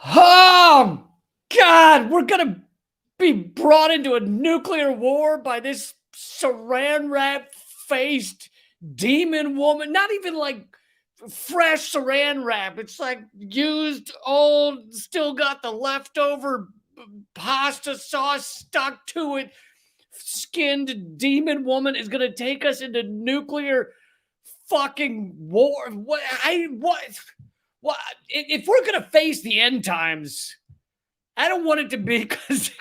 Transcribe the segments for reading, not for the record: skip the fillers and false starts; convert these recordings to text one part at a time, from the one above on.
Oh, God, we're going to be brought into a nuclear war by this saran wrap faced demon woman. Not even like fresh saran wrap. It's like used, old, still got the leftover pasta sauce stuck to it. Skinned demon woman is going to take us into nuclear fucking war. What? If we're going to face the end times, I don't want it to be because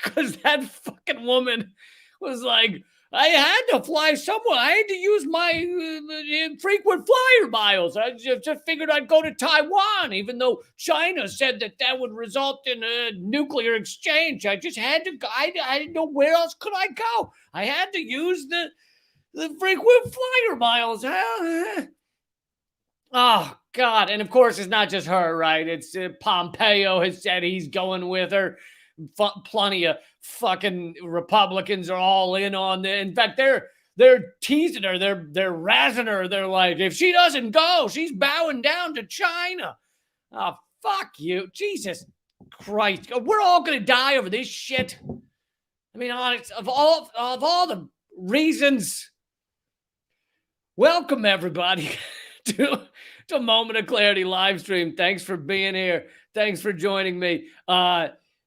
that fucking woman was like, I had to fly somewhere. I had to use my frequent flyer miles. I just figured I'd go to Taiwan, even though China said that would result in a nuclear exchange. I just had to go. I didn't know where else could I go. I had to use the frequent flyer miles. Oh, God. And of course, it's not just her, right? It's Pompeo has said he's going with her. Plenty of fucking Republicans are all in on this. In fact, they're teasing her. They're razzing her. They're like, if she doesn't go, she's bowing down to China. Oh, fuck you. Jesus Christ. We're all going to die over this shit. I mean, honest, of all the reasons, welcome everybody to a Moment of Clarity live stream. Thanks for being here. Thanks for joining me.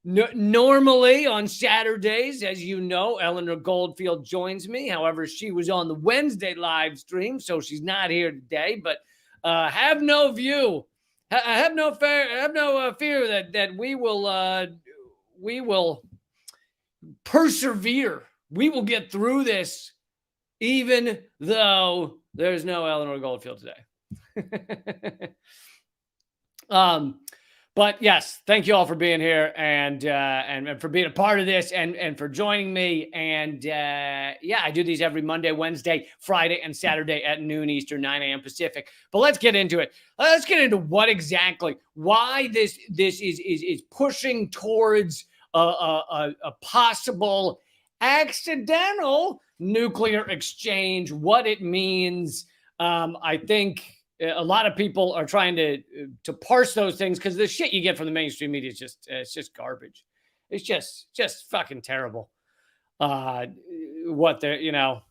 Normally on Saturdays, as you know, Eleanor Goldfield joins me. However, she was on the Wednesday live stream, so she's not here today. But have no fear that we will persevere. We will get through this, even though there's no Eleanor Goldfield today. But yes, thank you all for being here and for being a part of this and for joining me. And I do these every Monday, Wednesday, Friday, and Saturday at noon Eastern, 9 a.m. Pacific. But let's get into it. Let's get into why this is pushing towards a possible accidental nuclear exchange, what it means. I think a lot of people are trying to parse those things because the shit you get from the mainstream media is it's just garbage. It's just fucking terrible. What they're,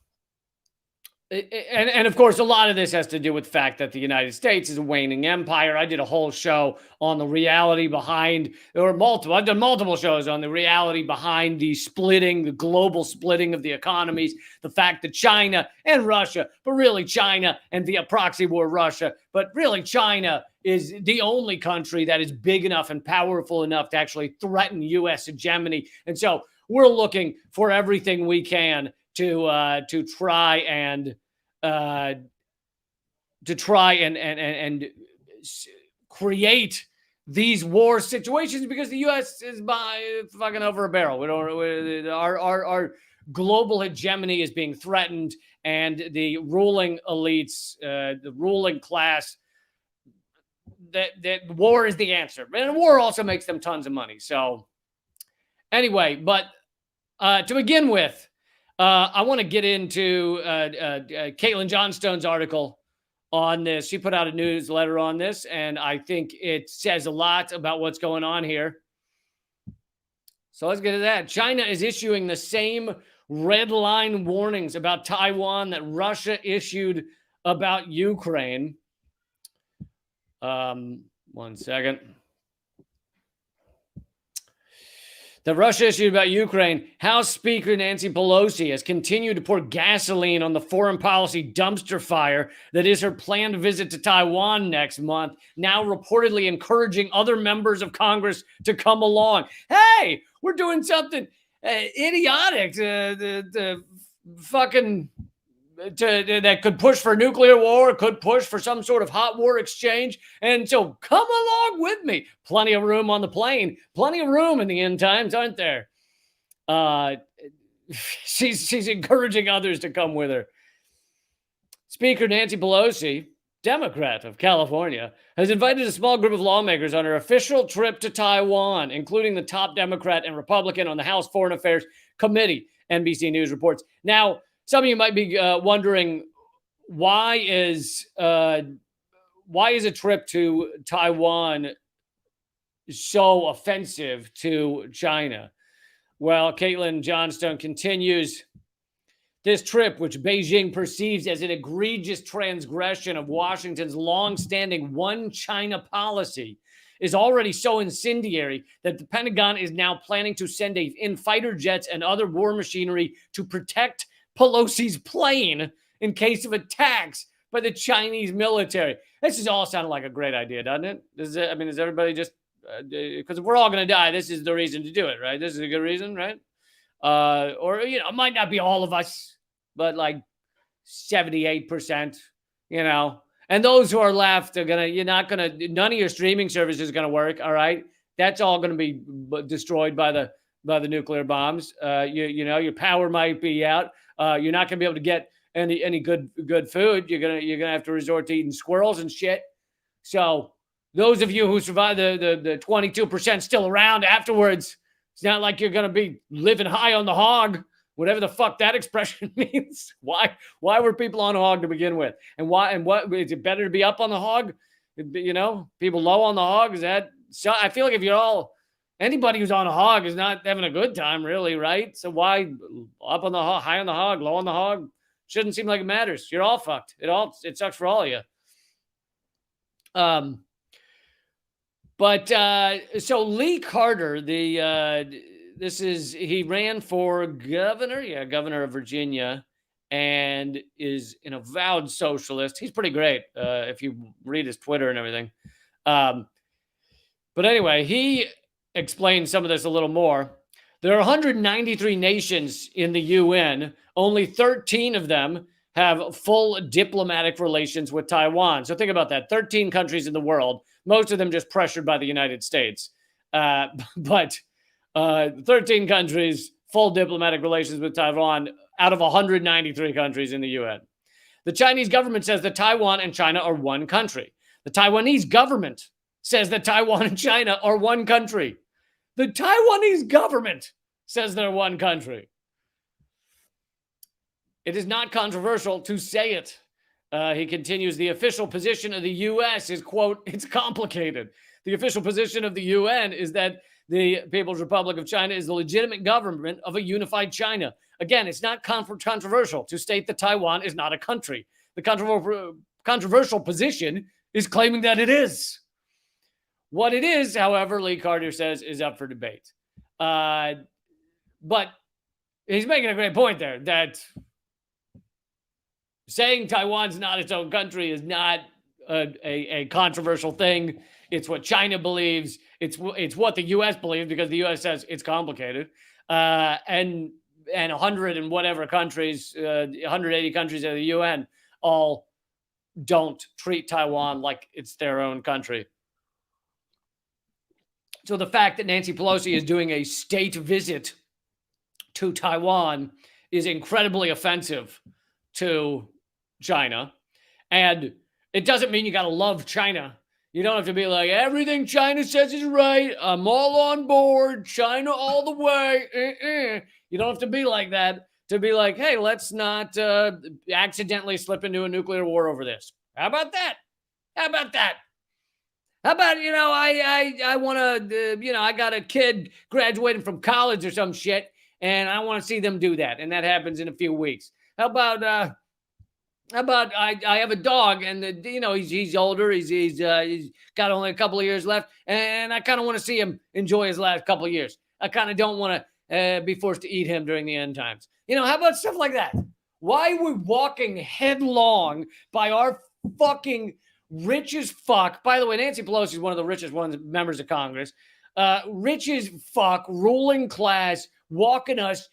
and of course, a lot of this has to do with the fact that the United States is a waning empire. I did a whole show on the reality behind, I've done multiple shows on the reality behind the global splitting of the economies, the fact that China and Russia, but really China and via proxy war Russia, but really China is the only country that is big enough and powerful enough to actually threaten U.S. hegemony. And so we're looking for everything we can to try and create these war situations because the U.S. is fucking over a barrel. Our global hegemony is being threatened, and the ruling elites, the ruling class, that war is the answer. And war also makes them tons of money. So anyway, but to begin with, I want to get into Caitlin Johnstone's article on this. She put out a newsletter on this, and I think it says a lot about what's going on here. So let's get to that. China is issuing the same red line warnings about Taiwan that Russia issued about Ukraine. One second. That Russia issued about Ukraine, House Speaker Nancy Pelosi has continued to pour gasoline on the foreign policy dumpster fire that is her planned visit to Taiwan next month, now reportedly encouraging other members of Congress to come along. Hey, we're doing something idiotic that could push for nuclear war, could push for some sort of hot war exchange. And so come along with me. Plenty of room on the plane. Plenty of room in the end times, aren't there? She's encouraging others to come with her. Speaker Nancy Pelosi, Democrat of California, has invited a small group of lawmakers on her official trip to Taiwan, including the top Democrat and Republican on the House Foreign Affairs Committee, NBC News reports. Now, some of you might be wondering, why is a trip to Taiwan so offensive to China? Well, Caitlin Johnstone continues. This trip, which Beijing perceives as an egregious transgression of Washington's long-standing one China policy, is already so incendiary that the Pentagon is now planning to send in fighter jets and other war machinery to protect Pelosi's plane in case of attacks by the Chinese military. This is all sounding like a great idea, doesn't it? Is everybody just, because if we're all going to die, this is the reason to do it, right? This is a good reason, right? Or, it might not be all of us, but like 78%, and those who are left are none of your streaming service is going to work. All right. That's all going to be destroyed by the nuclear bombs. Your power might be out. You're not going to be able to get any good food. You're going to have to resort to eating squirrels and shit. So those of you who survive, the 22% still around afterwards, it's not like you're going to be living high on the hog, whatever the fuck that expression means. Why were people on a hog to begin with? And what is it better to be up on the hog? People low on the hog. Is that so? I feel like if you're anybody who's on a hog is not having a good time, really, right? So why up on the hog, high on the hog, low on the hog? Shouldn't seem like it matters. You're all fucked. It sucks for all of you. So Lee Carter, he ran for governor of Virginia, and is an avowed socialist. He's pretty great if you read his Twitter and everything. But anyway, he explained some of this a little more. There are 193 nations in the UN. Only 13 of them have full diplomatic relations with Taiwan. So think about that. 13 countries in the world, most of them just pressured by the United States. But 13 countries, full diplomatic relations with Taiwan out of 193 countries in the UN. The Chinese government says that Taiwan and China are one country. The Taiwanese government says that Taiwan and China are one country. The Taiwanese government says they're one country. It is not controversial to say it. He continues, the official position of the U.S. is, quote, it's complicated. The official position of the UN is that the People's Republic of China is the legitimate government of a unified China. Again, it's not controversial to state that Taiwan is not a country. The controversial position is claiming that it is. What it is, however, Lee Carter says, is up for debate. But he's making a great point there, that saying Taiwan's not its own country is not a controversial thing. It's what China believes. It's what the U.S. believes, because the U.S. says it's complicated. And 100 and whatever countries, 180 countries of the UN, all don't treat Taiwan like it's their own country. So the fact that Nancy Pelosi is doing a state visit to Taiwan is incredibly offensive to China. And it doesn't mean you got to love China. You don't have to be like, everything China says is right. I'm all on board. China all the way. You don't have to be like that to be like, hey, let's not accidentally slip into a nuclear war over this. How about that? How about I want to, I got a kid graduating from college or some shit, and I want to see them do that. And that happens in a few weeks. How about I have a dog, and he's older. He's got only a couple of years left, and I kind of want to see him enjoy his last couple of years. I kind of don't want to be forced to eat him during the end times. How about stuff like that? Why are we walking headlong by our fucking rich as fuck? By the way, Nancy Pelosi is one of the richest members of Congress. Rich as fuck, ruling class, walking us,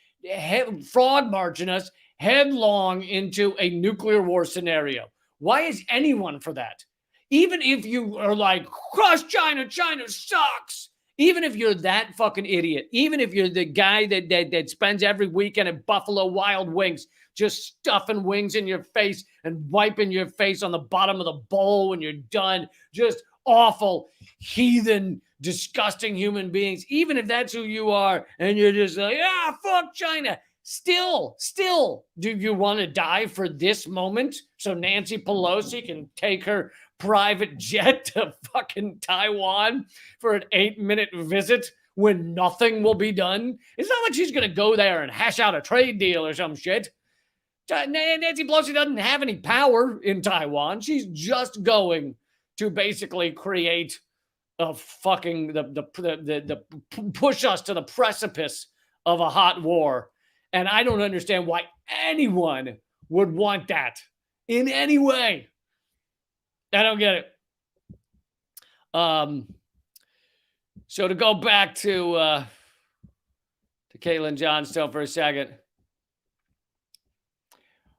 frog marching us headlong into a nuclear war scenario. Why is anyone for that? Even if you are like, crush China, China sucks. Even if you're that fucking idiot, even if you're the guy that spends every weekend at Buffalo Wild Wings just stuffing wings in your face and wiping your face on the bottom of the bowl when you're done, just awful, heathen, disgusting human beings, even if that's who you are, and you're just like, fuck China. Still, do you want to die for this moment so Nancy Pelosi can take her private jet to fucking Taiwan for an 8-minute visit when nothing will be done. It's not like she's going to go there and hash out a trade deal or some shit. Nancy Pelosi doesn't have any power in Taiwan. She's just going to basically create a fucking the push us to the precipice of a hot war. And I don't understand why anyone would want that in any way. I don't get it. So to go back to Caitlin Johnstone for a second.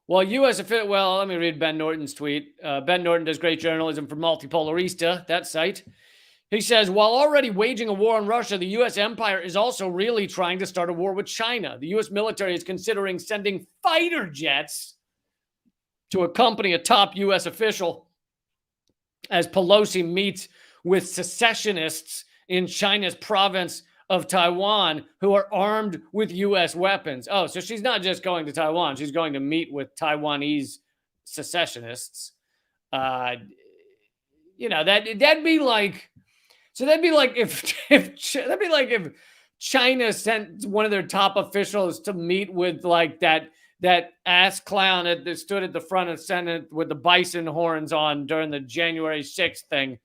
Well, let me read Ben Norton's tweet. Ben Norton does great journalism for Multipolarista, that site. He says, while already waging a war on Russia, the U.S. empire is also really trying to start a war with China. The U.S. military is considering sending fighter jets to accompany a top U.S. official as Pelosi meets with secessionists in China's province of Taiwan who are armed with U.S. weapons. Oh, so she's not just going to Taiwan. She's going to meet with Taiwanese secessionists. That'd be like... So that'd be like if China sent one of their top officials to meet with like that ass clown that stood at the front of the Senate with the bison horns on during the January 6th thing.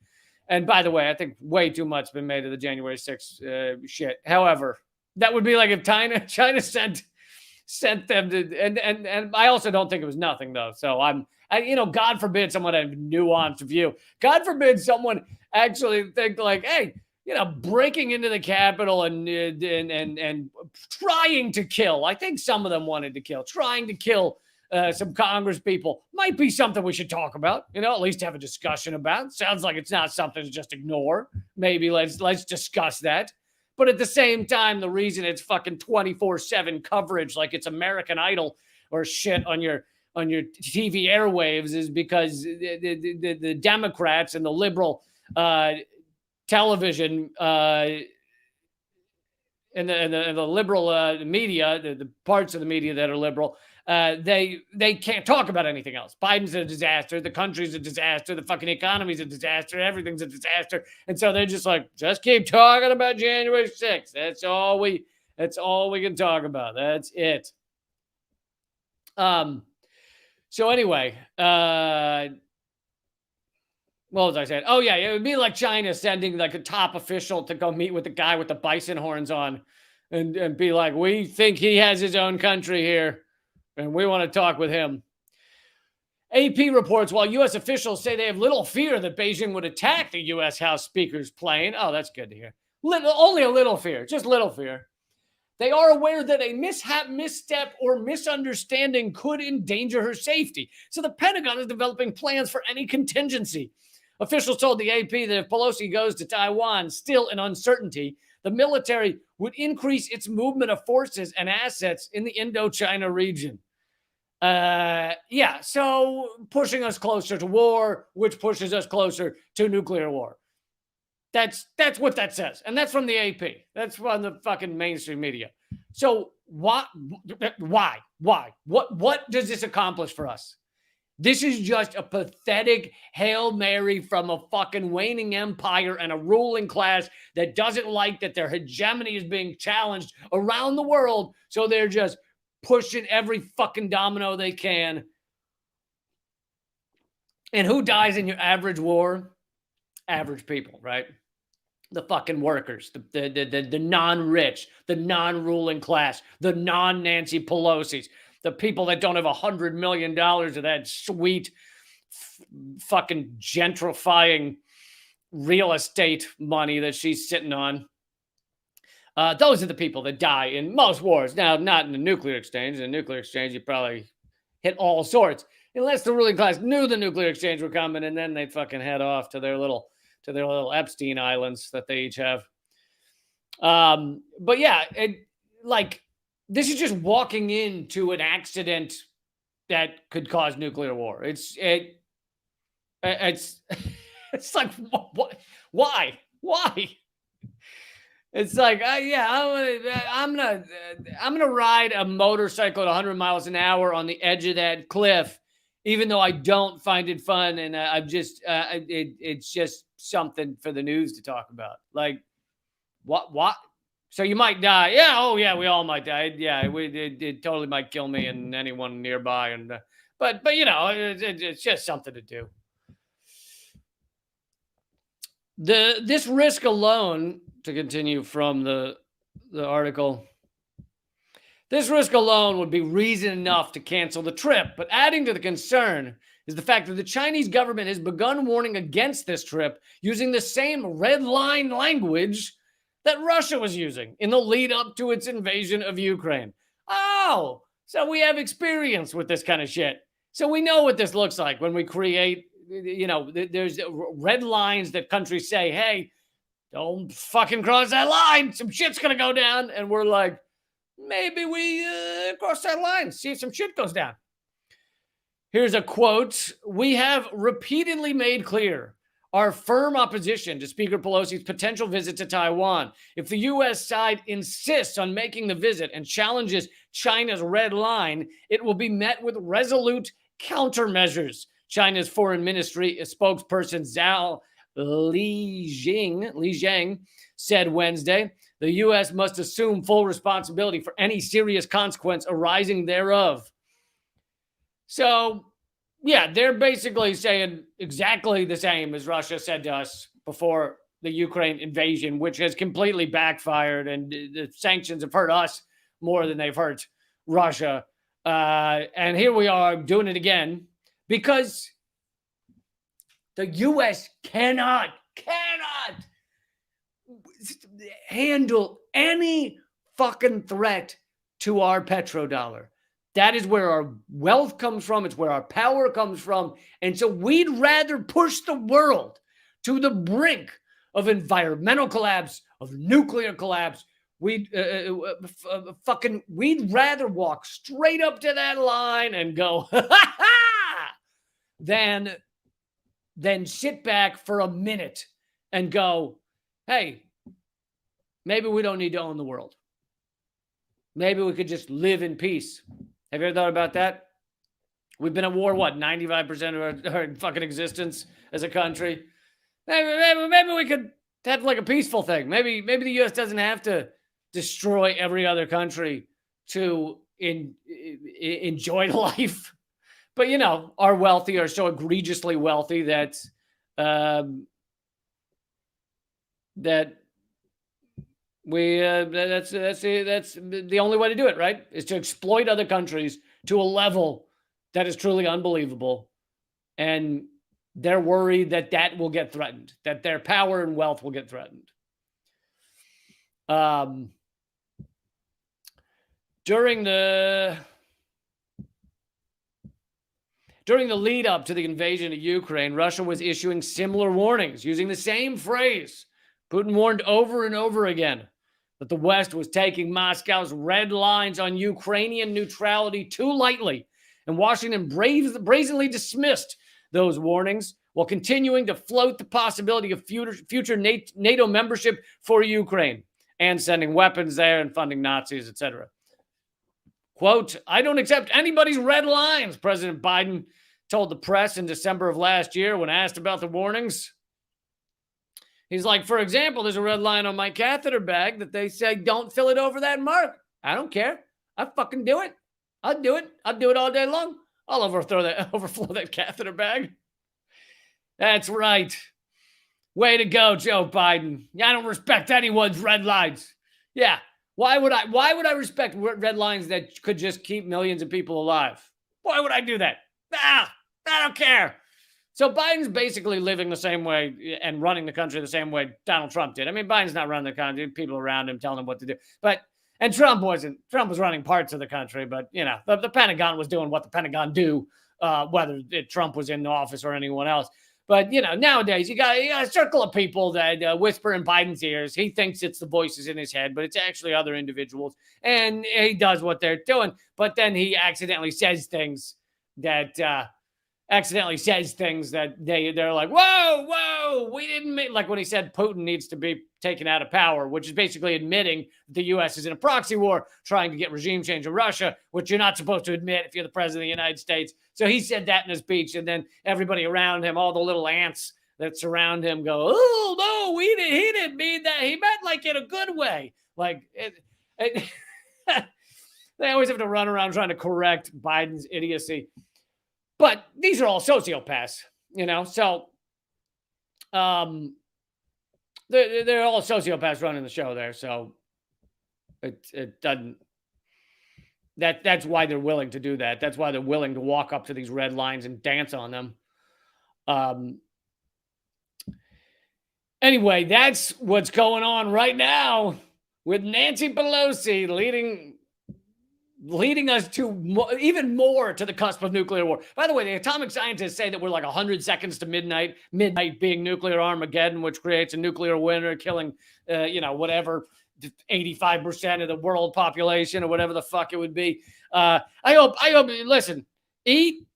And by the way, I think way too much has been made of the January 6th shit. However, that would be like if China sent them to, and I also don't think it was nothing though. So God forbid someone had a nuanced view. God forbid someone actually think like, hey, breaking into the Capitol and trying to kill. I think some of them wanted to kill, trying to kill some Congress people might be something we should talk about, at least have a discussion about. Sounds like it's not something to just ignore. Maybe let's discuss that. But at the same time, the reason it's fucking 24/7 coverage like it's American Idol or shit on your TV airwaves is because the Democrats and the liberal television and the liberal media, the parts of the media that are liberal, they can't talk about anything else. Biden's a disaster. The country's a disaster. The fucking economy's a disaster. Everything's a disaster. And so they're just like, just keep talking about January 6th. That's all we can talk about. That's it. So anyway, what was I saying? Oh yeah, it would be like China sending like a top official to go meet with the guy with the bison horns on and be like, we think he has his own country here and we want to talk with him. AP reports while U.S. officials say they have little fear that Beijing would attack the U.S. House Speaker's plane. Oh, that's good to hear. Only a little fear, just little fear. They are aware that a mishap, misstep, or misunderstanding could endanger her safety. So the Pentagon is developing plans for any contingency. Officials told the AP that if Pelosi goes to Taiwan, still in uncertainty, the military would increase its movement of forces and assets in the Indochina region. So pushing us closer to war, which pushes us closer to nuclear war. That's what that says. And that's from the AP. That's from the fucking mainstream media. So why? What does this accomplish for us? This is just a pathetic Hail Mary from a fucking waning empire and a ruling class that doesn't like that their hegemony is being challenged around the world. So they're just pushing every fucking domino they can. And who dies in your average war? Average people, right? The fucking workers, the non-rich, the non-ruling class, the non-Nancy Pelosi's, the people that don't have $100 million of that sweet fucking gentrifying real estate money that she's sitting on. Those are the people that die in most wars. Now, not in the nuclear exchange. In the nuclear exchange, you probably hit all sorts. Unless the ruling class knew the nuclear exchange were coming, and then they'd fucking head off to their little Epstein Islands that they each have. But yeah, this is just walking into an accident that could cause nuclear war. It's like, what? Why? It's like, I'm gonna ride a motorcycle at 100 miles an hour on the edge of that cliff even though I don't find it fun, and I'm just it's just something for the news to talk about. Like, what? So you might die. Yeah. Oh yeah, we all might die. Yeah, it totally might kill me and anyone nearby. And but it's just something to do. This risk alone, to continue from the article, this risk alone would be reason enough to cancel the trip. But adding to the concern is the fact that the Chinese government has begun warning against this trip using the same red line language that Russia was using in the lead up to its invasion of Ukraine. Oh, so we have experience with this kind of shit. So we know what this looks like when we create, there's red lines that countries say, hey, don't fucking cross that line. Some shit's going to go down. And we're like, maybe we cross that line, see if some shit goes down. Here's a quote. We have repeatedly made clear our firm opposition to Speaker Pelosi's potential visit to Taiwan. If the U.S. side insists on making the visit and challenges China's red line, it will be met with resolute countermeasures. China's foreign ministry spokesperson Zhao Lijiang said Wednesday, the U.S. must assume full responsibility for any serious consequence arising thereof. So, yeah, they're basically saying exactly the same as Russia said to us before the Ukraine invasion, which has completely backfired, and the sanctions have hurt us more than they've hurt Russia. And here we are doing it again because the U.S. cannot handle any fucking threat to our petrodollar. That is where our wealth comes from. It's where our power comes from. And so we'd rather push the world to the brink of environmental collapse, of nuclear collapse. We'd rather walk straight up to that line and go, than sit back for a minute and go, hey, maybe we don't need to own the world. Maybe we could just live in peace. Have you ever thought about that? We've been at war, 95% of our fucking existence as a country. Maybe we could have like a peaceful thing. Maybe the U.S. doesn't have to destroy every other country to enjoy life. But, our wealthy are so egregiously wealthy that that's the only way to do it, right? Is to exploit other countries to a level that is truly unbelievable. And they're worried that will get threatened, that their power and wealth will get threatened. During the lead up to the invasion of Ukraine, Russia was issuing similar warnings using the same phrase. Putin warned over and over again that the West was taking Moscow's red lines on Ukrainian neutrality too lightly, and Washington brazenly dismissed those warnings while continuing to float the possibility of future NATO membership for Ukraine and sending weapons there and funding Nazis, etc. Quote, I don't accept anybody's red lines, President Biden told the press in December of last year when asked about the warnings. He's like, for example, there's a red line on my catheter bag that they say don't fill it over that mark. I don't care. I fucking do it. I'll do it. I'll do it all day long. I'll overflow that catheter bag. That's right. Way to go, Joe Biden. I don't respect anyone's red lines. Yeah. Why would I respect red lines that could just keep millions of people alive? Why would I do that? I don't care. So Biden's basically living the same way and running the country the same way Donald Trump did. I mean, Biden's not running the country. People around him telling him what to do. And Trump wasn't. Trump was running parts of the country, but, the Pentagon was doing what the Pentagon do, whether Trump was in office or anyone else. But, nowadays you got a circle of people that whisper in Biden's ears. He thinks it's the voices in his head, but it's actually other individuals. And he does what they're doing. But then he accidentally says things that they're like, whoa, we didn't mean, like when he said Putin needs to be taken out of power, which is basically admitting the U.S. is in a proxy war trying to get regime change in Russia, which you're not supposed to admit if you're the president of the United States. So he said that in his speech, and then everybody around him, all the little ants that surround him, go, "Oh no, he didn't mean that. He meant like in a good way." Like they always have to run around trying to correct Biden's idiocy. But these are all sociopaths, So they're all sociopaths running the show there. So it doesn't. That's why they're willing to do that. That's why they're willing to walk up to these red lines and dance on them. Anyway, that's what's going on right now with Nancy Pelosi leading us to even more to the cusp of nuclear war. By the way, the atomic scientists say that we're like 100 seconds to midnight being nuclear Armageddon, which creates a nuclear winter, killing, whatever, 85% of the world population or whatever the fuck it would be. I hope, listen, eat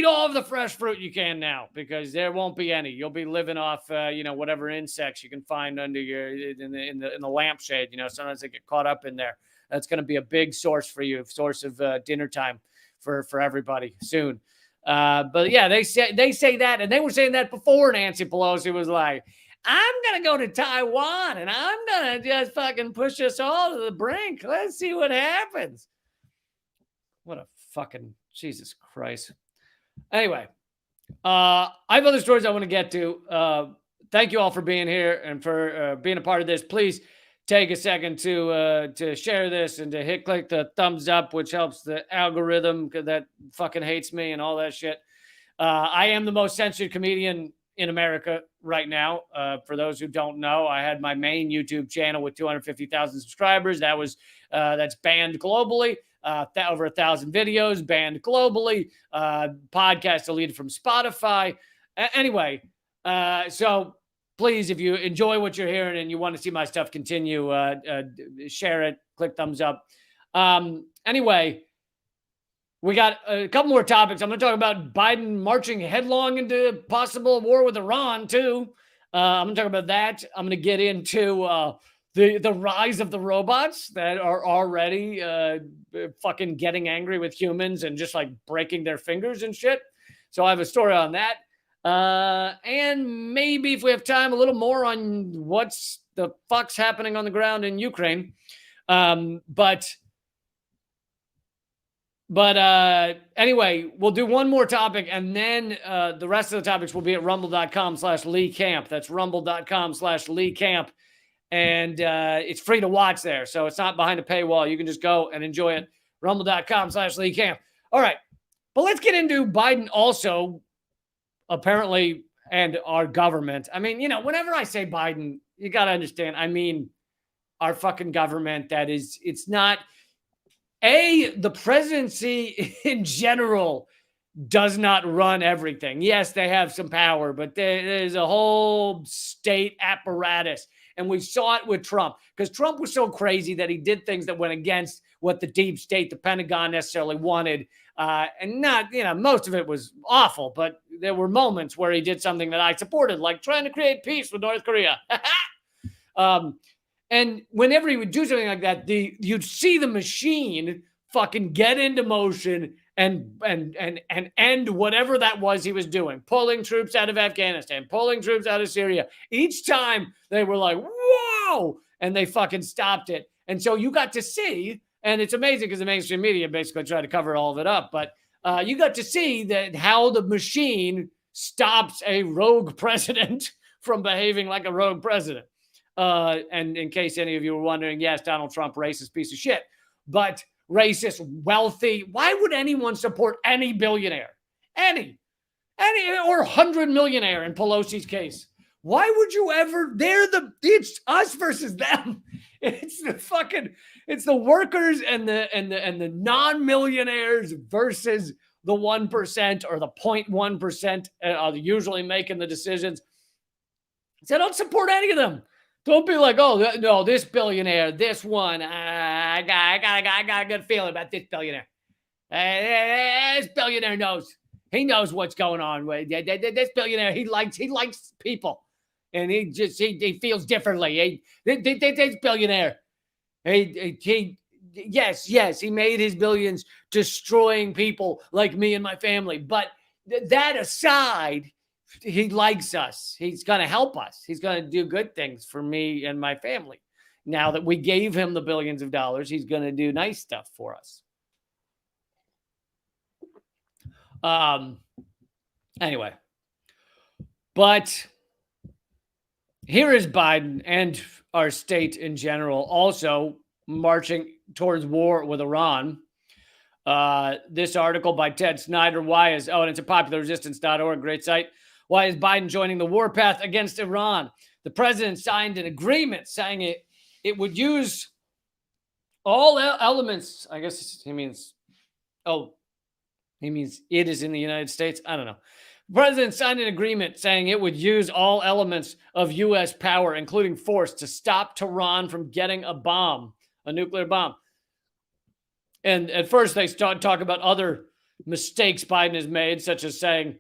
all of the fresh fruit you can now, because there won't be any. You'll be living off, whatever insects you can find under in the lampshade. Sometimes they get caught up in there. That's going to be a big source for you, source of dinner time for everybody soon. But yeah, they say that, and they were saying that before Nancy Pelosi was like, "I'm going to go to Taiwan and I'm going to just fucking push us all to the brink. Let's see what happens." What a fucking Jesus Christ. Anyway, I have other stories I want to get to. Thank you all for being here and for being a part of this. Please take a second to share this and to click the thumbs up, which helps the algorithm that fucking hates me and all that shit. I am the most censored comedian in America right now. For those who don't know, I had my main YouTube channel with 250,000 subscribers. That's banned globally. Over 1,000 videos banned globally. Podcast deleted from Spotify. Anyway, so please, if you enjoy what you're hearing and you want to see my stuff continue, share it, click thumbs up. Anyway, we got a couple more topics. I'm going to talk about Biden marching headlong into possible war with Iran, too. I'm going to talk about that. I'm going to get into the rise of the robots that are already fucking getting angry with humans and just like breaking their fingers and shit. So I have a story on that. And maybe if we have time, a little more on what's the fuck's happening on the ground in Ukraine. But anyway, we'll do one more topic, and then the rest of the topics will be at rumble.com/Lee Camp. That's rumble.com/Lee Camp. And it's free to watch there. So it's not behind a paywall. You can just go and enjoy it. Rumble.com/Lee Camp. All right. But let's get into Biden also, apparently, and our government. I mean, whenever I say Biden, you got to understand, I mean, our fucking government, it's not, the presidency in general does not run everything. Yes, they have some power, but there's a whole state apparatus. And we saw it with Trump, because Trump was so crazy that he did things that went against what the deep state, the Pentagon, necessarily wanted. And not, most of it was awful, but there were moments where he did something that I supported, like trying to create peace with North Korea. And whenever he would do something like that, you'd see the machine fucking get into motion and end whatever that was he was doing, pulling troops out of Afghanistan, pulling troops out of Syria. Each time they were like, whoa, and they fucking stopped it. And so you got to see, and it's amazing because the mainstream media basically tried to cover all of it up, but you got to see that how the machine stops a rogue president from behaving like a rogue president. And in case any of you were wondering, yes, Donald Trump, racist piece of shit, but racist, wealthy. Why would anyone support any billionaire? Any or 100 millionaire in Pelosi's case? Why would you ever? It's us versus them. It's the workers and the non-millionaires versus the 1% or the 0.1% are usually making the decisions. So don't support any of them. Don't be like, oh, no, this billionaire, this one, I got a good feeling about this billionaire. This billionaire knows. He knows what's going on. This billionaire, he likes people. And he feels differently. This billionaire, he yes, he made his billions destroying people like me and my family. But that aside, he likes us. He's going to help us. He's going to do good things for me and my family. Now that we gave him the billions of dollars, he's going to do nice stuff for us. Anyway, but here is Biden and our state in general also marching towards war with Iran. This article by Ted Snyder, and it's a popularresistance.org, great site. Why is Biden joining the warpath against Iran? The president signed an agreement saying it would use all elements. I guess he means it is in the United States. I don't know. The president signed an agreement saying it would use all elements of U.S. power, including force, to stop Tehran from getting a nuclear bomb. And at first they talk about other mistakes Biden has made, such as saying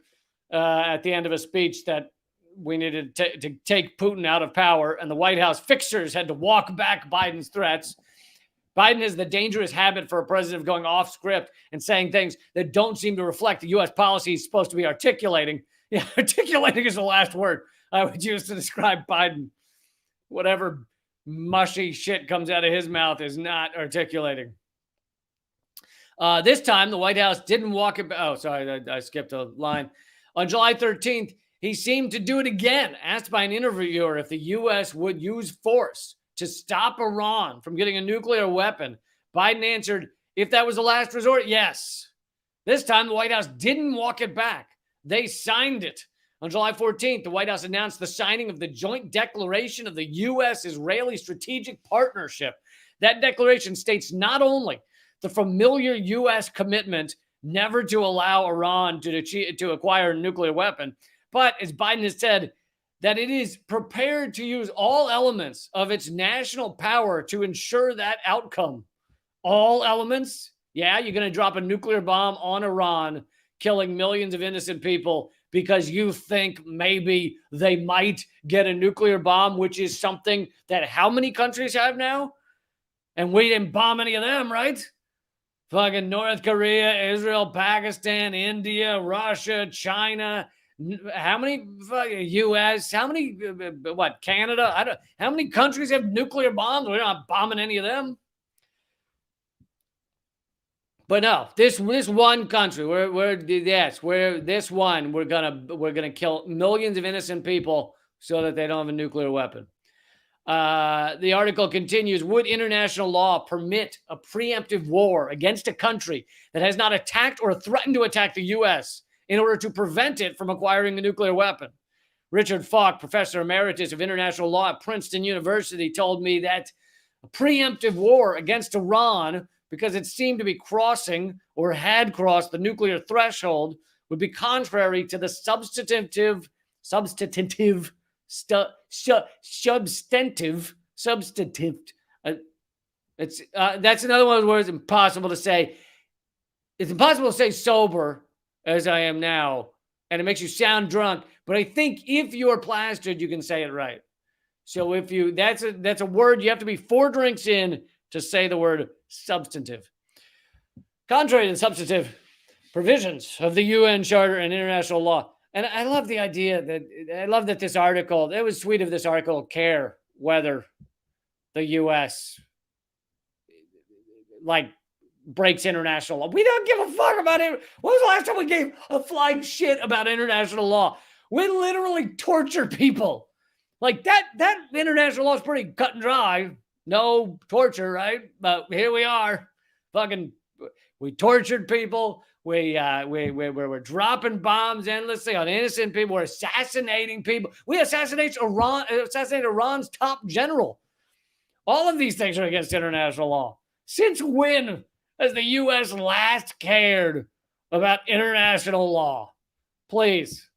at the end of a speech that we needed to take Putin out of power, and the White House fixers had to walk back Biden's threats. Biden has the dangerous habit for a president of going off script and saying things that don't seem to reflect the U.S. policy he's supposed to be articulating. Yeah, articulating is the last word I would use to describe Biden. Whatever mushy shit comes out of his mouth is not articulating. This time, the White House didn't walk it back. Oh, sorry, I skipped a line. On July 13th, he seemed to do it again, asked by an interviewer if the U.S. would use force to stop Iran from getting a nuclear weapon. Biden answered, if that was the last resort, yes. This time, the White House didn't walk it back. They signed it. On July 14th, the White House announced the signing of the joint declaration of the U.S.-Israeli Strategic Partnership. That declaration states not only the familiar U.S. commitment never to allow Iran to acquire a nuclear weapon, but, as Biden has said, that it is prepared to use all elements of its national power to ensure that outcome. All elements? Yeah, you're going to drop a nuclear bomb on Iran, killing millions of innocent people because you think maybe they might get a nuclear bomb, which is something that how many countries have now? And we didn't bomb any of them, right? Fucking North Korea, Israel, Pakistan, India, Russia, China. How many U.S.? How many? Canada? How many countries have nuclear bombs? We're not bombing any of them. But no, this one country, we're gonna kill millions of innocent people so that they don't have a nuclear weapon. The article continues, would international law permit a preemptive war against a country that has not attacked or threatened to attack the U.S. in order to prevent it from acquiring a nuclear weapon? Richard Falk, professor emeritus of international law at Princeton University, told me that a preemptive war against Iran, because it seemed to be crossing or had crossed the nuclear threshold, would be contrary to the substantive that's another one of the words impossible to say. It's impossible to say sober as I am now, and it makes you sound drunk, but I think if you're plastered, you can say it right. So if you, that's a word you have to be 4 drinks in to say the word substantive. Contrary to the substantive provisions of the UN Charter and international law. And I love the idea that this article, it was sweet of this article, care whether the U.S. breaks international law. We don't give a fuck about it. When was the last time we gave a flying shit about international law? We literally torture people. That international law is pretty cut and dry. No torture, right? But here we are. We tortured people. We're dropping bombs endlessly on innocent people. We're assassinating people. We assassinated Iran's top general. All of these things are against international law. Since when has the U.S. last cared about international law? Please.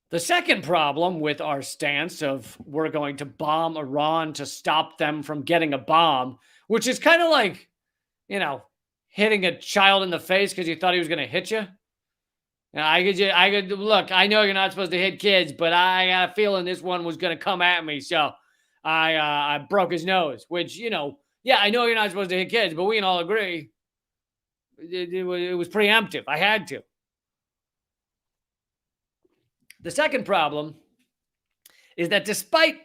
The second problem with our stance of we're going to bomb Iran to stop them from getting a bomb, which is kind of like, hitting a child in the face because you thought he was going to hit you. I could look, I know you're not supposed to hit kids, but I got a feeling this one was going to come at me. So I broke his nose, which, Yeah, I know you're not supposed to hit kids, but we can all agree it was preemptive. I had to. The second problem is that despite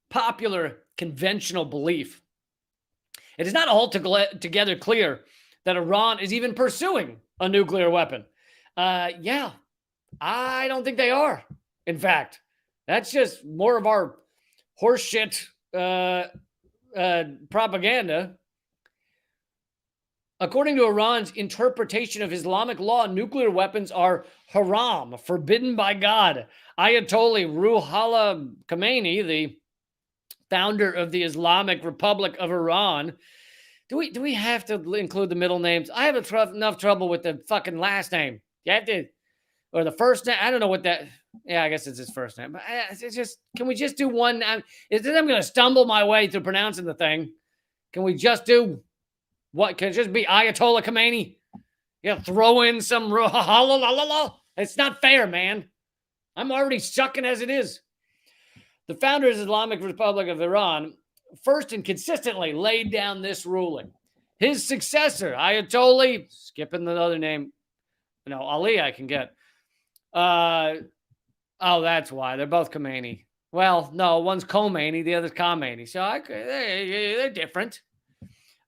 popular conventional belief, it is not altogether clear that Iran is even pursuing a nuclear weapon. Yeah, I don't think they are. In fact, that's just more of our horseshit propaganda. According to Iran's interpretation of Islamic law, nuclear weapons are haram, forbidden by God. Ayatollah Ruhollah Khomeini, the founder of the Islamic Republic of Iran. Do we have to include the middle names? I have enough trouble with the fucking last name. You have to, or the first name. I don't know what that. Yeah, I guess it's his first name. But it's just, can we just do one? I'm going to stumble my way through pronouncing the thing. Can we just do what? Can it just be Ayatollah Khomeini? Yeah, throw in some. It's not fair, man. I'm already sucking as it is. The founder of the Islamic Republic of Iran first and consistently laid down this ruling. His successor, Ayatollah, skipping the other name, Ali I can get. Oh, that's why. They're both Khomeini. Well, no, one's Khomeini, the other's Khamenei. So they're different.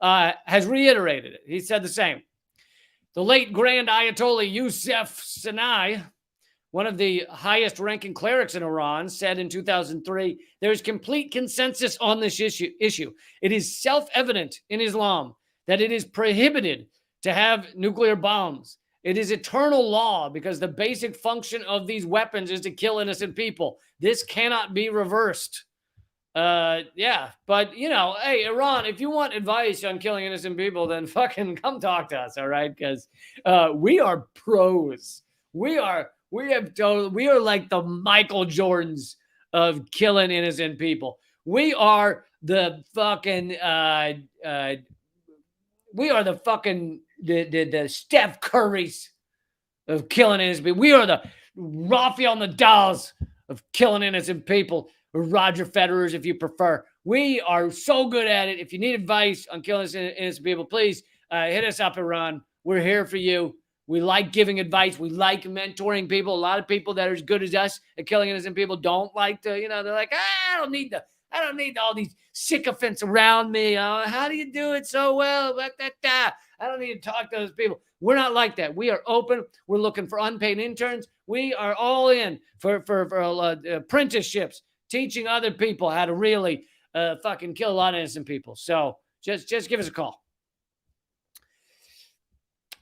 Has reiterated it. He said the same. The late Grand Ayatollah Youssef Sinai, one of the highest-ranking clerics in Iran, said in 2003, there is complete consensus on this issue. It is self-evident in Islam that it is prohibited to have nuclear bombs. It is eternal law because the basic function of these weapons is to kill innocent people. This cannot be reversed. Yeah, but, hey, Iran, if you want advice on killing innocent people, then fucking come talk to us, all right? Because we are pros. We are like the Michael Jordans of killing innocent people. We are the fucking the Steph Currys of killing innocent people. We are the Rafael Nadals of killing innocent people, or Roger Federer's if you prefer. We are so good at it. If you need advice on killing innocent people, please hit us up, Iran. We're here for you. We like giving advice. We like mentoring people. A lot of people that are as good as us at killing innocent people don't like to, they're like, I don't need all these sycophants around me. How do you do it so well? I don't need to talk to those people. We're not like that. We are open. We're looking for unpaid interns. We are all in for apprenticeships, teaching other people how to really fucking kill a lot of innocent people. So just give us a call.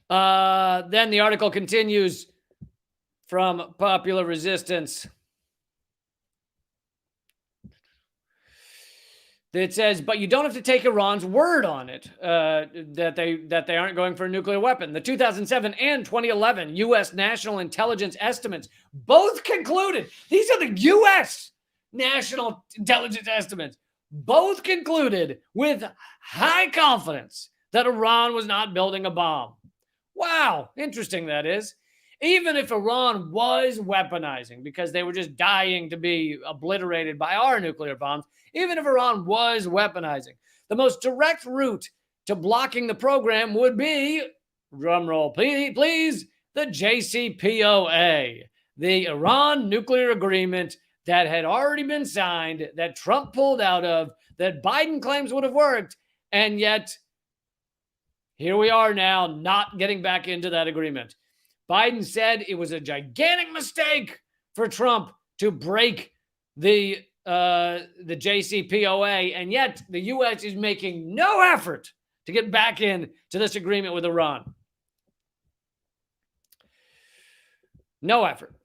Then the article continues from Popular Resistance. It says, but you don't have to take Iran's word on it, that they aren't going for a nuclear weapon. The 2007 and 2011 U.S. National Intelligence estimates both concluded, these are the U.S. National Intelligence estimates, both concluded with high confidence that Iran was not building a bomb. Wow, interesting that is. Even if Iran was weaponizing because they were just dying to be obliterated by our nuclear bombs, even if Iran was weaponizing, the most direct route to blocking the program would be, drumroll please, the JCPOA, the Iran nuclear agreement that had already been signed, that Trump pulled out of, that Biden claims would have worked, and yet here we are now not getting back into that agreement. Biden said it was a gigantic mistake for Trump to break the JCPOA, and yet the U.S. is making no effort to get back into this agreement with Iran. No effort.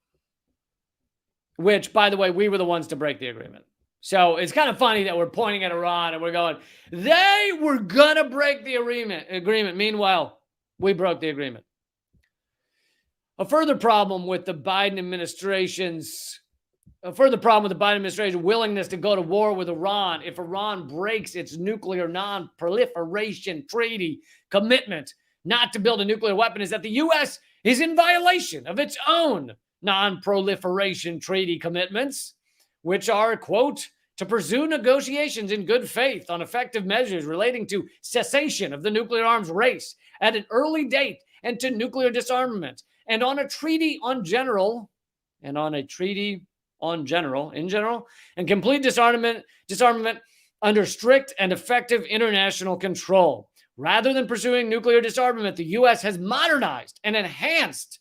Which, by the way, we were the ones to break the agreement. So it's kind of funny that we're pointing at Iran and we're going, they were going to break the agreement. Meanwhile, we broke the agreement. A further problem with the Biden administration's willingness to go to war with Iran if Iran breaks its nuclear non-proliferation treaty commitment not to build a nuclear weapon is that the U.S. is in violation of its own non-proliferation treaty commitments, which are, quote, to pursue negotiations in good faith on effective measures relating to cessation of the nuclear arms race at an early date and to nuclear disarmament, and on a treaty on general, and complete disarmament under strict and effective international control. Rather than pursuing nuclear disarmament, the U.S. has modernized and enhanced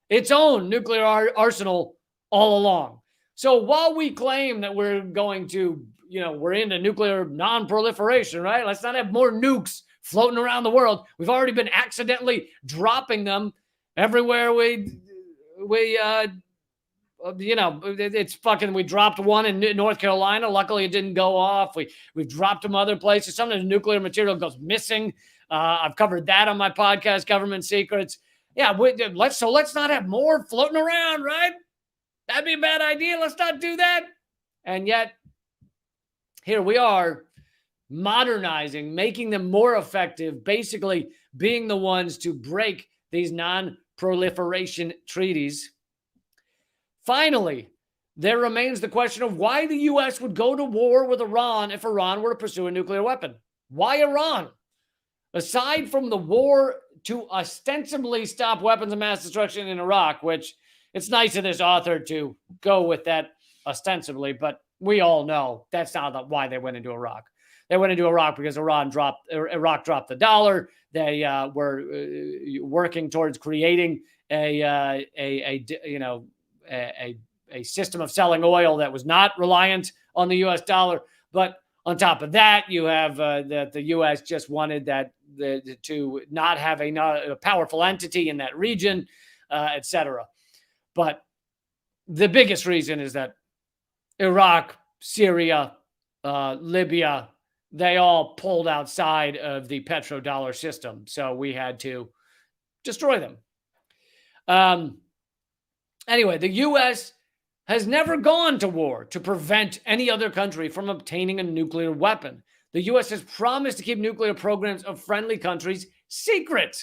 its own nuclear arsenal all along. So while we claim that we're going to, we're into nuclear non-proliferation, right? Let's not have more nukes floating around the world. We've already been accidentally dropping them everywhere it's fucking, we dropped one in North Carolina. Luckily, it didn't go off. We've dropped them other places. Sometimes nuclear material goes missing. I've covered that on my podcast, Government Secrets. Yeah, let's not have more floating around, right? That'd be a bad idea. Let's not do that. And yet, here we are modernizing, making them more effective, basically being the ones to break these non-proliferation treaties. Finally, there remains the question of why the U.S. would go to war with Iran if Iran were to pursue a nuclear weapon. Why Iran? Aside from the war to ostensibly stop weapons of mass destruction in Iraq, which it's nice of this author to go with that ostensibly, but we all know that's not why they went into Iraq. They went into Iraq because Iraq dropped the dollar. They were working towards creating a system of selling oil that was not reliant on the U.S. dollar. But on top of that, you have that the U.S. just wanted to not have a powerful entity in that region, etc. But the biggest reason is that Iraq, Syria, Libya, they all pulled outside of the petrodollar system. So we had to destroy them. Anyway, the U.S. has never gone to war to prevent any other country from obtaining a nuclear weapon. The U.S. has promised to keep nuclear programs of friendly countries secret.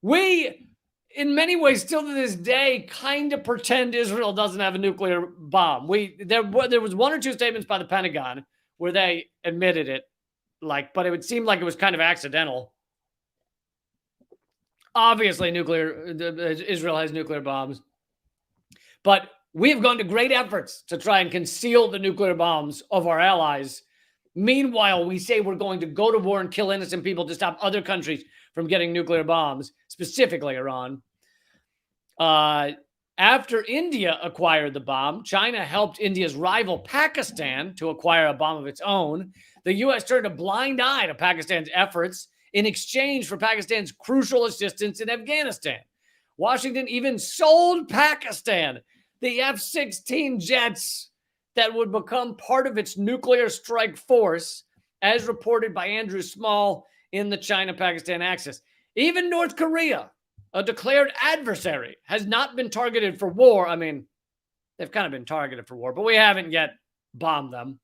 We, in many ways, still to this day, kind of pretend Israel doesn't have a nuclear bomb. There was one or two statements by the Pentagon where they admitted it, but it would seem like it was kind of accidental. Obviously, Israel has nuclear bombs. But we have gone to great efforts to try and conceal the nuclear bombs of our allies. Meanwhile, we say we're going to go to war and kill innocent people to stop other countries from getting nuclear bombs, specifically Iran. After India acquired the bomb, China helped India's rival Pakistan to acquire a bomb of its own. The U.S. turned a blind eye to Pakistan's efforts in exchange for Pakistan's crucial assistance in Afghanistan. Washington even sold Pakistan the F-16 jets that would become part of its nuclear strike force, as reported by Andrew Small in the China-Pakistan axis. Even North Korea, a declared adversary, has not been targeted for war. I mean, they've kind of been targeted for war, but we haven't yet bombed them.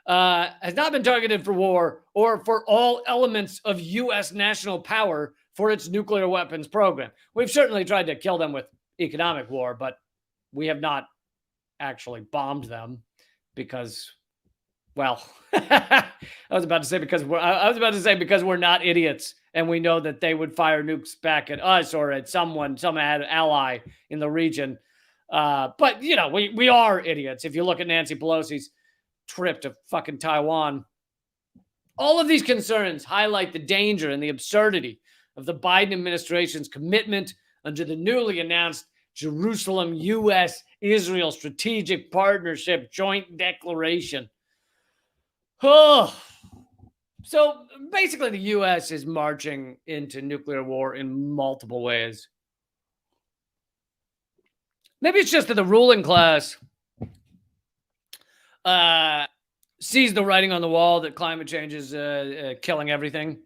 Has not been targeted for war or for all elements of U.S. national power for its nuclear weapons program. We've certainly tried to kill them with economic war, but we have not actually bombed them because, well, I was about to say because we're not idiots and we know that they would fire nukes back at us or at some ally in the region. But we are idiots. If you look at Nancy Pelosi's trip to fucking Taiwan, all of these concerns highlight the danger and the absurdity of the Biden administration's commitment under the newly announced Jerusalem U.S.-Israel Strategic Partnership Joint Declaration. Oh. So basically the U.S. is marching into nuclear war in multiple ways. Maybe it's just that the ruling class sees the writing on the wall that climate change is killing everything.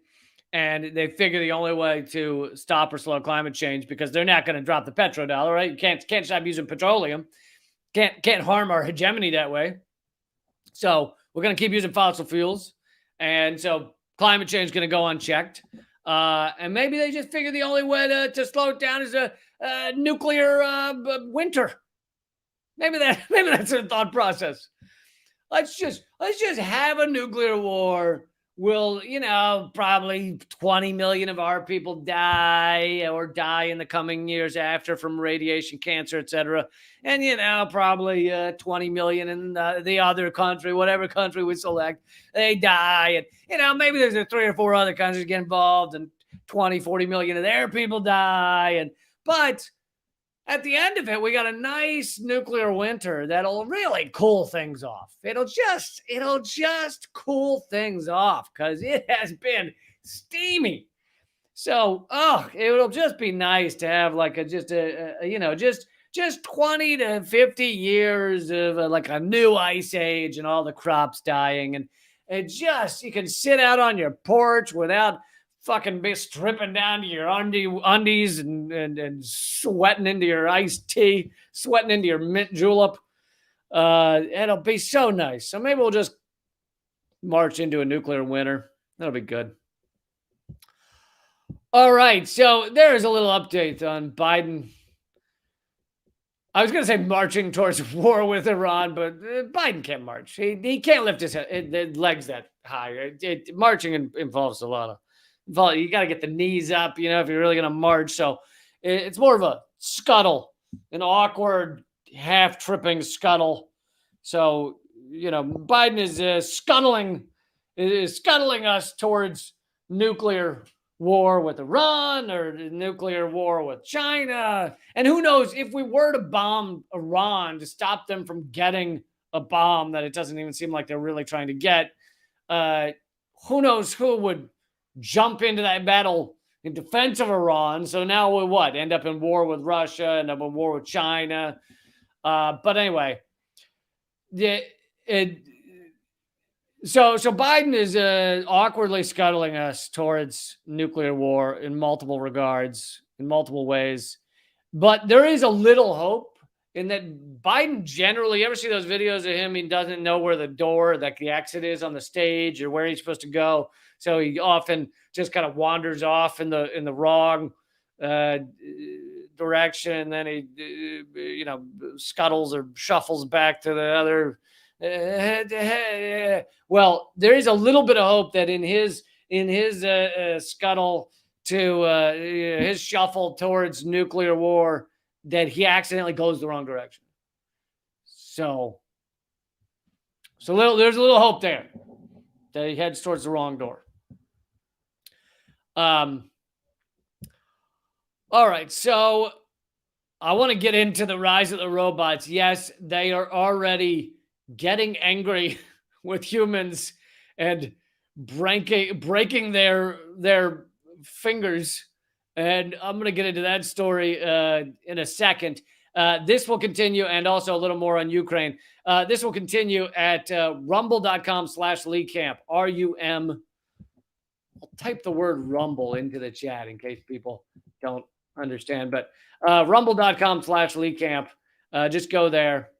And they figure the only way to stop or slow climate change, because they're not going to drop the petrodollar, right? You can't stop using petroleum. Can't harm our hegemony that way. So we're going to keep using fossil fuels. And so climate change is going to go unchecked. And maybe they just figure the only way to slow it down is a nuclear winter. Maybe that's their thought process. let's just have a nuclear war. Will, probably 20 million of our people die in the coming years after from radiation, cancer, etc. And, probably 20 million in the other country, whatever country we select, they die. And, maybe there's 3 or 4 other countries get involved and 20, 40 million of their people die. But at the end of it, we got a nice nuclear winter that'll really cool things off. It'll just cool things off because it has been steamy. So, it'll just be nice to have like just 20 to 50 years of like a new ice age and all the crops dying. And you can sit out on your porch without fucking be stripping down to your undies and sweating into your iced tea, sweating into your mint julep. It'll be so nice. So maybe we'll just march into a nuclear winter. That'll be good. All right. So there's a little update on Biden. I was going to say marching towards war with Iran, but Biden can't march. He can't lift his legs that high. Marching involves a lot of, you got to get the knees up, if you're really going to march. So it's more of a scuttle, an awkward half tripping scuttle. So, Biden is scuttling us towards nuclear war with Iran or nuclear war with China. And who knows, if we were to bomb Iran to stop them from getting a bomb that it doesn't even seem like they're really trying to get, who knows who would jump into that battle in defense of Iran. So now we end up in war with Russia, end up in war with China. But anyway, so Biden is awkwardly scuttling us towards nuclear war in multiple regards, in multiple ways. But there is a little hope in that Biden generally, you ever see those videos of him? He doesn't know where the door, like the exit is on the stage or where he's supposed to go. So he often just kind of wanders off in the wrong direction. And then he, scuttles or shuffles back to the other. Well, there is a little bit of hope that in his scuttle to his shuffle towards nuclear war, that he accidentally goes the wrong direction. So there's a little hope there that he heads towards the wrong door. All right, so I want to get into the rise of the robots. Yes, they are already getting angry with humans and breaking their fingers. And I'm going to get into that story in a second. This will continue, and also a little more on Ukraine. This will continue at rumble.com/LeeCamp, RUM. I'll type the word rumble into the chat in case people don't understand. But rumble.com/LeeCamp. Just go there.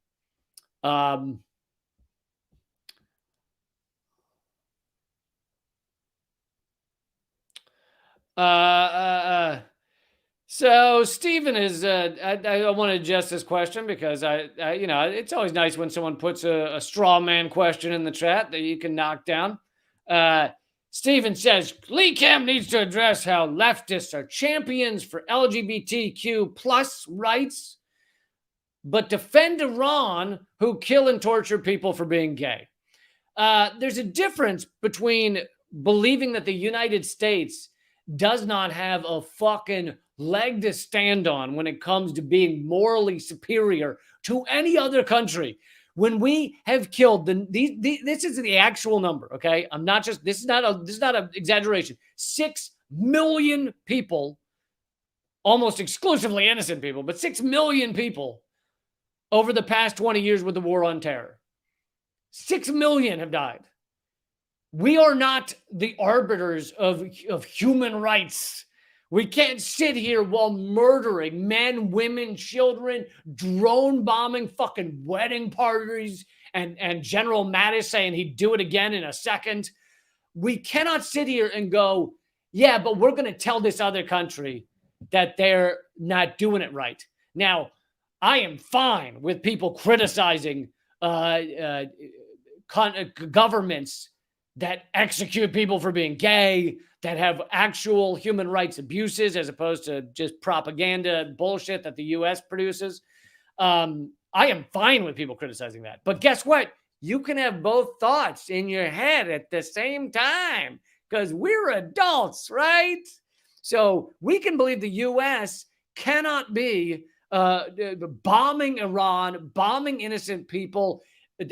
So Stephen is, I want to adjust this question because it's always nice when someone puts a straw man question in the chat that you can knock down. Stephen says, Lee Camp needs to address how leftists are champions for LGBTQ plus rights, but defend Iran who kill and torture people for being gay. There's a difference between believing that the United States does not have a fucking leg to stand on when it comes to being morally superior to any other country. When we have killed this is the actual number, okay? This is not an exaggeration. 6 million people, almost exclusively innocent people, but 6 million people over the past 20 years with the war on terror. 6 million have died. We are not the arbiters of human rights. We can't sit here while murdering men, women, children, drone bombing fucking wedding parties, and General Mattis saying he'd do it again in a second. We cannot sit here and go, yeah, but we're going to tell this other country that they're not doing it right. Now, I am fine with people criticizing governments that execute people for being gay, that have actual human rights abuses as opposed to just propaganda bullshit that the US produces. I am fine with people criticizing that. But guess what? You can have both thoughts in your head at the same time because we're adults, right? So we can believe the US cannot be bombing Iran, bombing innocent people,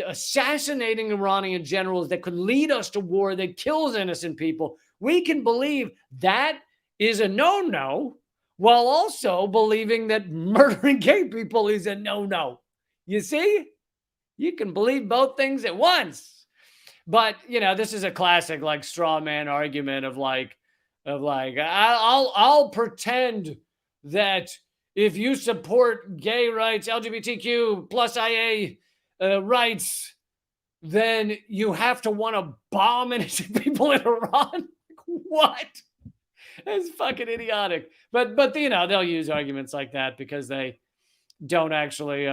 assassinating Iranian generals that could lead us to war that kills innocent people. We can believe that is a no-no while also believing that murdering gay people is a no-no. You see? You can believe both things at once. But, this is a classic like straw man argument of like I'll pretend that if you support gay rights, LGBTQ plus IA rights, then you have to want to bomb innocent people in Iran. What? That's fucking idiotic. But they'll use arguments like that because they don't actually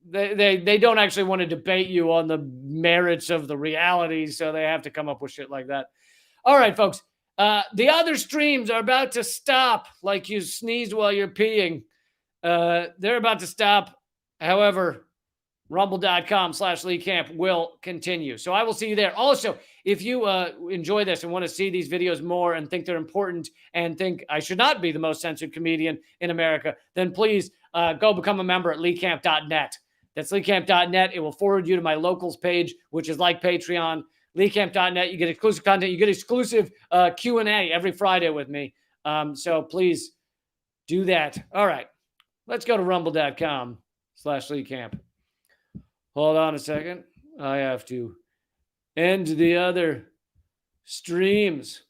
they don't actually want to debate you on the merits of the reality, so they have to come up with shit like that. All right, folks. The other streams are about to stop, like you sneezed while you're peeing. They're about to stop. However, rumble.com/Lee Camp will continue. So I will see you there. Also, if you enjoy this and want to see these videos more and think they're important and think I should not be the most censored comedian in America, then please go become a member at leecamp.net. That's leecamp.net. It will forward you to my locals page, which is like Patreon. leecamp.net. You get exclusive content. You get exclusive Q&A every Friday with me. So please do that. All right. Let's go to rumble.com/Lee Camp. Hold on a second. I have to end the other streams.